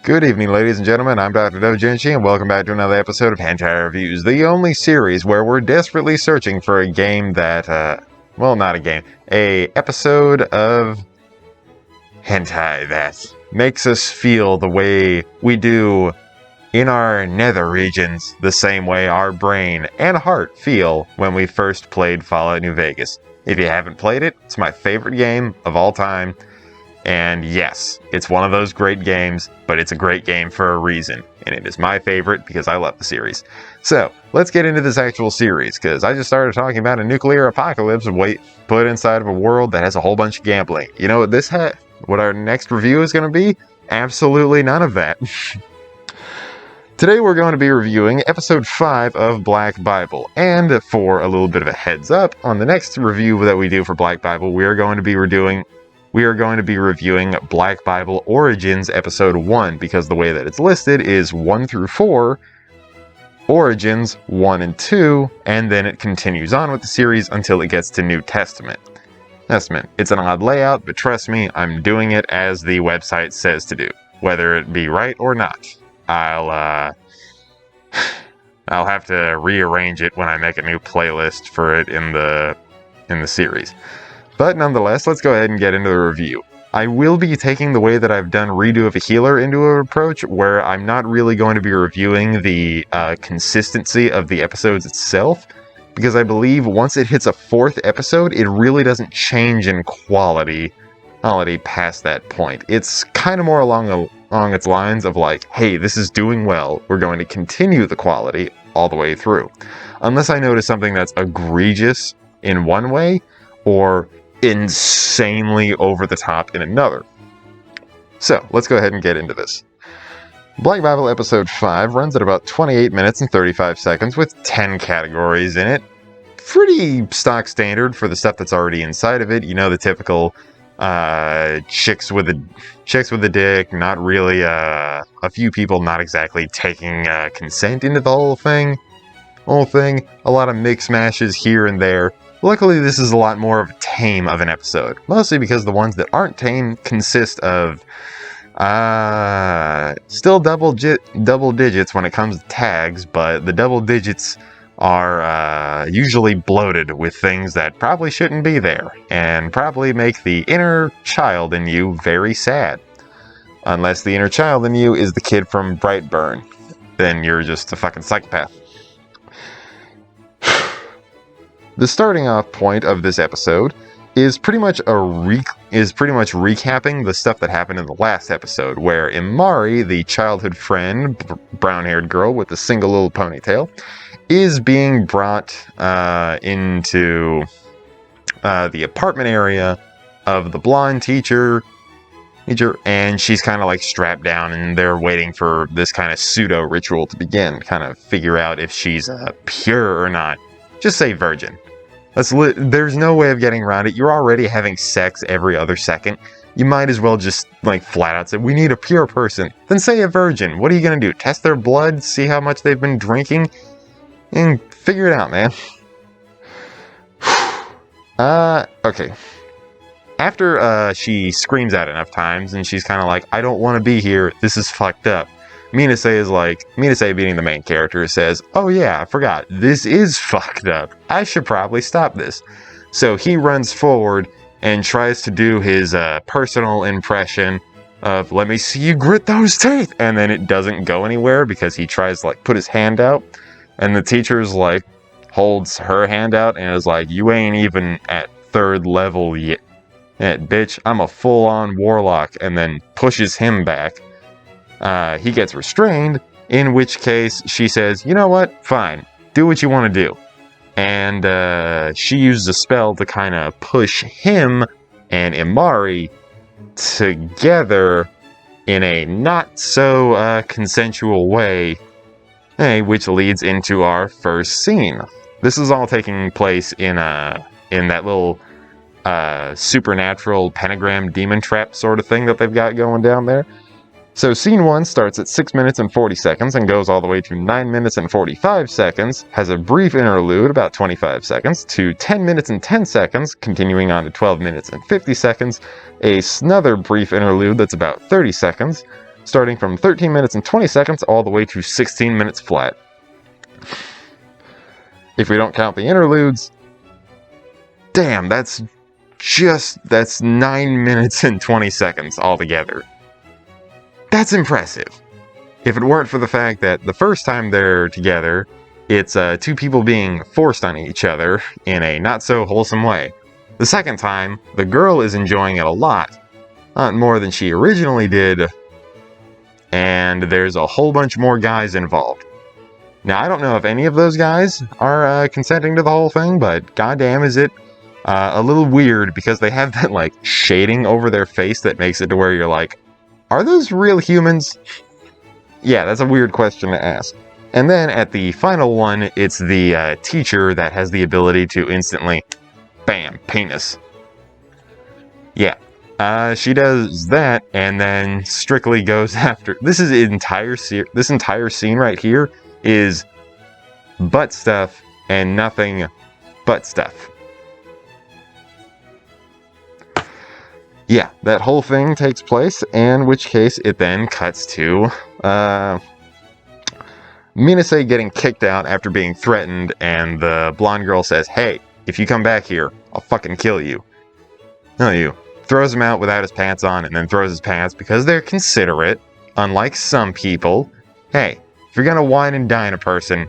Good evening, ladies and gentlemen. I'm Dr. Doujinshi, and welcome back to another episode of Hentai Reviews, the only series where we're desperately searching for a game that, well, not a game, a episode of hentai that makes us feel the way we do in our nether regions, the same way our brain and heart feel when we first played Fallout New Vegas. If you haven't played it, it's my favorite game of all time. And yes, it's one of those great games, but it's a great game for a reason. And it is my favorite because I love the series. So, let's get into this actual series, because I just started talking about a nuclear apocalypse put inside of a world that has a whole bunch of gambling. You know what what our next review is going to be? Absolutely none of that. Today we're going to be reviewing episode 5 of Black Bible. And for a little bit of a heads up, on the next review that we do for Black Bible, we are going to be reviewing Black Bible Origins Episode 1, because the way that it's listed is 1 through 4, Origins 1 and 2, and then it continues on with the series until it gets to New Testament. It's an odd layout, but trust me, I'm doing it as the website says to do, whether it be right or not. I'll have to rearrange it when I make a new playlist for it in the series. But nonetheless, let's go ahead and get into the review. I will be taking the way that I've done Redo of a Healer into an approach where I'm not really going to be reviewing the consistency of the episodes itself, because I believe once it hits a 4th episode, it really doesn't change in quality past that point. It's kind of more along its lines of like, hey, this is doing well, we're going to continue the quality all the way through. Unless I notice something that's egregious in one way, or insanely over the top in another. So, let's go ahead and get into this. Black Bible Episode 5 runs at about 28 minutes and 35 seconds with 10 categories in it. Pretty stock standard for the stuff that's already inside of it. You know, the typical chicks with a dick, not really a few people not exactly taking consent into the whole thing. A lot of mix mashes here and there. Luckily, this is a lot more of a tame of an episode, mostly because the ones that aren't tame consist of still double digits when it comes to tags, but the double digits are usually bloated with things that probably shouldn't be there, and probably make the inner child in you very sad. Unless the inner child in you is the kid from Brightburn, then you're just a fucking psychopath. The starting off point of this episode is pretty much recapping the stuff that happened in the last episode, where Imari, the childhood friend, brown-haired girl with a single little ponytail, is being brought into the apartment area of the blonde teacher, and she's kind of like strapped down, and they're waiting for this kind of pseudo ritual to begin, kind of figure out if she's pure or not. Just say virgin. There's no way of getting around it. You're already having sex every other second. You might as well just, like, flat out say, we need a pure person. Then say a virgin. What are you going to do? Test their blood? See how much they've been drinking? And figure it out, man. Okay. After she screams out enough times, and she's kind of like, I don't want to be here. This is fucked up. Minase being the main character says, oh yeah, I forgot, this is fucked up. I should probably stop this. So he runs forward and tries to do his personal impression of, let me see you grit those teeth, and then it doesn't go anywhere because he tries to like put his hand out, and the teacher's like, holds her hand out and is like, you ain't even at 3rd level yet, bitch, I'm a full-on warlock, and then pushes him back. He gets restrained, in which case she says, you know what, fine, do what you want to do. And she uses a spell to kind of push him and Imari together in a not so consensual way, which leads into our first scene. This is all taking place in that little supernatural pentagram demon trap sort of thing that they've got going down there. So scene 1 starts at 6 minutes and 40 seconds and goes all the way to 9 minutes and 45 seconds, has a brief interlude, about 25 seconds, to 10 minutes and 10 seconds, continuing on to 12 minutes and 50 seconds, another brief interlude that's about 30 seconds, starting from 13 minutes and 20 seconds all the way to 16 minutes flat. If we don't count the interludes, damn, that's 9 minutes and 20 seconds altogether. That's impressive. If it weren't for the fact that the first time they're together, it's two people being forced on each other in a not-so-wholesome way. The second time, the girl is enjoying it a lot more than she originally did, and there's a whole bunch more guys involved. Now, I don't know if any of those guys are consenting to the whole thing, but goddamn is it a little weird because they have that, like, shading over their face that makes it to where you're like, are those real humans? Yeah, that's a weird question to ask. And then at the final one, it's the teacher that has the ability to instantly, bam, penis. Yeah, she does that and then strictly goes after... This entire scene right here is butt stuff and nothing but stuff. Yeah, that whole thing takes place, in which case it then cuts to Minase getting kicked out after being threatened, and the blonde girl says, "Hey, if you come back here, I'll fucking kill you." No, you. Throws him out without his pants on, and then throws his pants because they're considerate, unlike some people. Hey, if you're gonna wine and dine a person,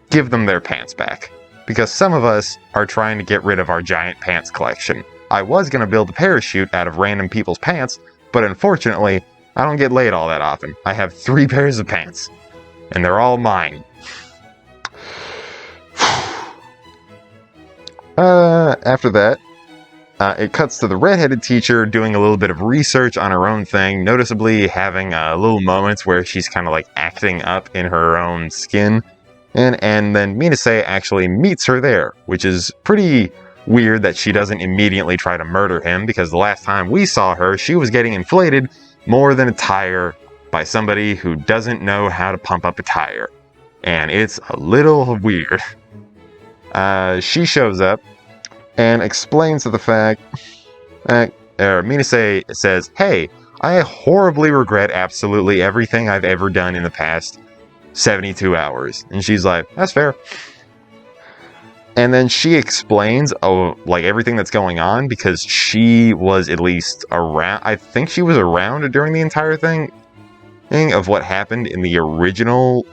give them their pants back. Because some of us are trying to get rid of our giant pants collection. I was gonna build a parachute out of random people's pants, but unfortunately, I don't get laid all that often. I have 3 pairs of pants, and they're all mine. After that, it cuts to the redheaded teacher doing a little bit of research on her own thing, noticeably having little moments where she's kind of like acting up in her own skin. And then Minase actually meets her there, which is pretty weird that she doesn't immediately try to murder him, because the last time we saw her, she was getting inflated more than a tire by somebody who doesn't know how to pump up a tire. And it's a little weird. She shows up and explains to the fact Minase says, "Hey, I horribly regret absolutely everything I've ever done in the past 72 hours. And she's like, "That's fair." And then she explains, like, everything that's going on, because she was at least around. I think she was around during the entire thing of what happened in the original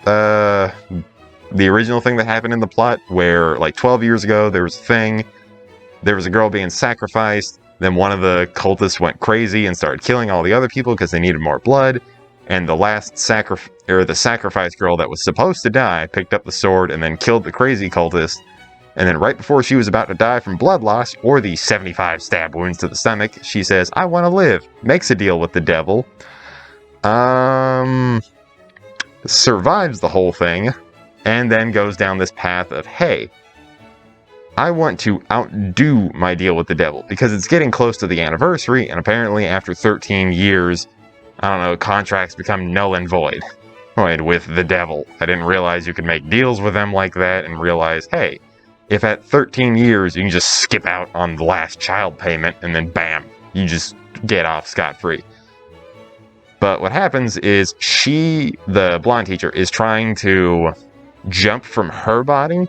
thing that happened in the plot, where, like, 12 years ago, there was a girl being sacrificed, then one of the cultists went crazy and started killing all the other people because they needed more blood, and the last the sacrifice girl that was supposed to die picked up the sword and then killed the crazy cultist, and then right before she was about to die from blood loss, or the 75 stab wounds to the stomach, she says, "I want to live," makes a deal with the devil, survives the whole thing, and then goes down this path of, hey, I want to outdo my deal with the devil, because it's getting close to the anniversary, and apparently after 13 years, I don't know, contracts become null and void with the devil. I didn't realize you could make deals with them like that, and realize, hey, if at 13 years you can just skip out on the last child payment, and then bam, you just get off scot-free. But what happens is the blonde teacher, is trying to jump from her body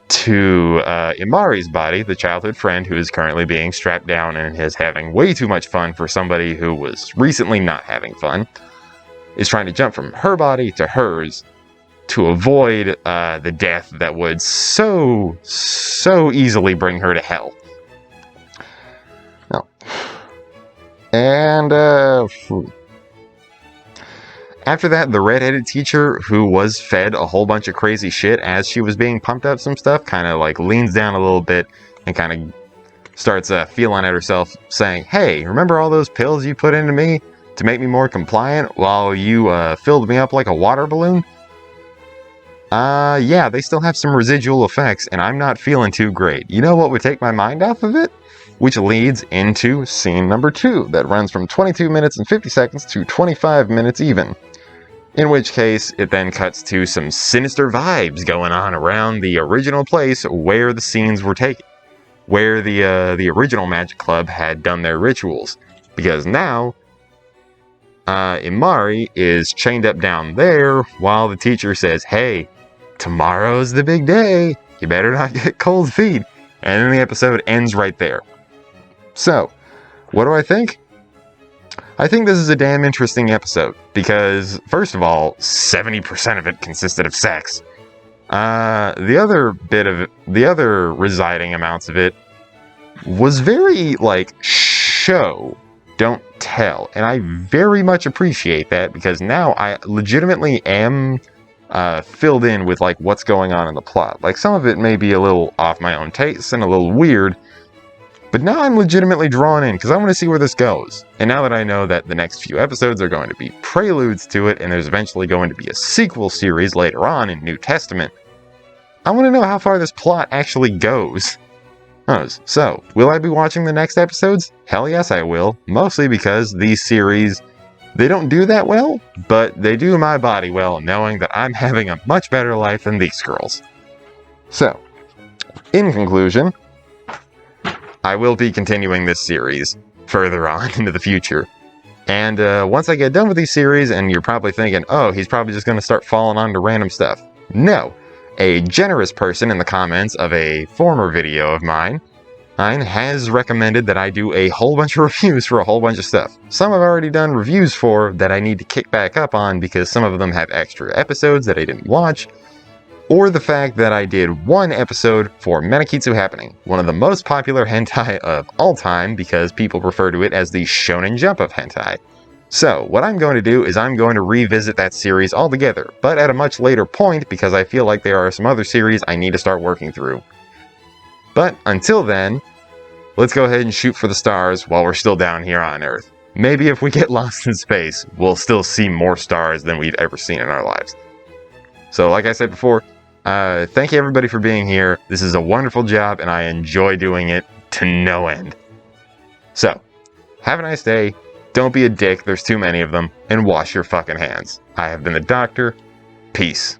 to Imari's body, the childhood friend who is currently being strapped down and is having way too much fun for somebody who was recently not having fun, is trying to jump from her body to hers to avoid the death that would so easily bring her to hell. Oh. And after that, the redheaded teacher, who was fed a whole bunch of crazy shit as she was being pumped up some stuff, kind of like leans down a little bit and kind of starts feeling at herself, saying, "Hey, remember all those pills you put into me to make me more compliant while you filled me up like a water balloon? Yeah, they still have some residual effects, and I'm not feeling too great. You know what would take my mind off of it?" Which leads into scene number 2, that runs from 22 minutes and 50 seconds to 25 minutes even. In which case, it then cuts to some sinister vibes going on around the original place where the scenes were taken, where the original Magic Club had done their rituals. Because now, Imari is chained up down there while the teacher says, hey, tomorrow's the big day. You better not get cold feet. And then the episode ends right there. So, what do I think? I think this is a damn interesting episode because, first of all, 70% of it consisted of sex. The other residing amounts of it was very, show, don't tell. And I very much appreciate that because now I legitimately am filled in with, what's going on in the plot. Some of it may be a little off my own taste and a little weird, but now I'm legitimately drawn in because I want to see where this goes. And now that I know that the next few episodes are going to be preludes to it and there's eventually going to be a sequel series later on in New Testament, I want to know how far this plot actually goes. So, will I be watching the next episodes? Hell yes, I will. Mostly because these series, they don't do that well, but they do my body well, knowing that I'm having a much better life than these girls. So, in conclusion, I will be continuing this series further on into the future. And once I get done with these series, and you're probably thinking, oh, he's probably just going to start falling onto random stuff. No. A generous person in the comments of a former video of mine has recommended that I do a whole bunch of reviews for a whole bunch of stuff. Some I've already done reviews for that I need to kick back up on because some of them have extra episodes that I didn't watch, or the fact that I did one episode for Menakitsu Happening, one of the most popular hentai of all time because people refer to it as the Shonen Jump of hentai. So, what I'm going to do is I'm going to revisit that series altogether, but at a much later point because I feel like there are some other series I need to start working through. But until then, let's go ahead and shoot for the stars while we're still down here on Earth. Maybe if we get lost in space, we'll still see more stars than we've ever seen in our lives. So, like I said before, thank you everybody for being here. This is a wonderful job and I enjoy doing it to no end. So, have a nice day. Don't be a dick, there's too many of them, and wash your fucking hands. I have been the Doctor. Peace.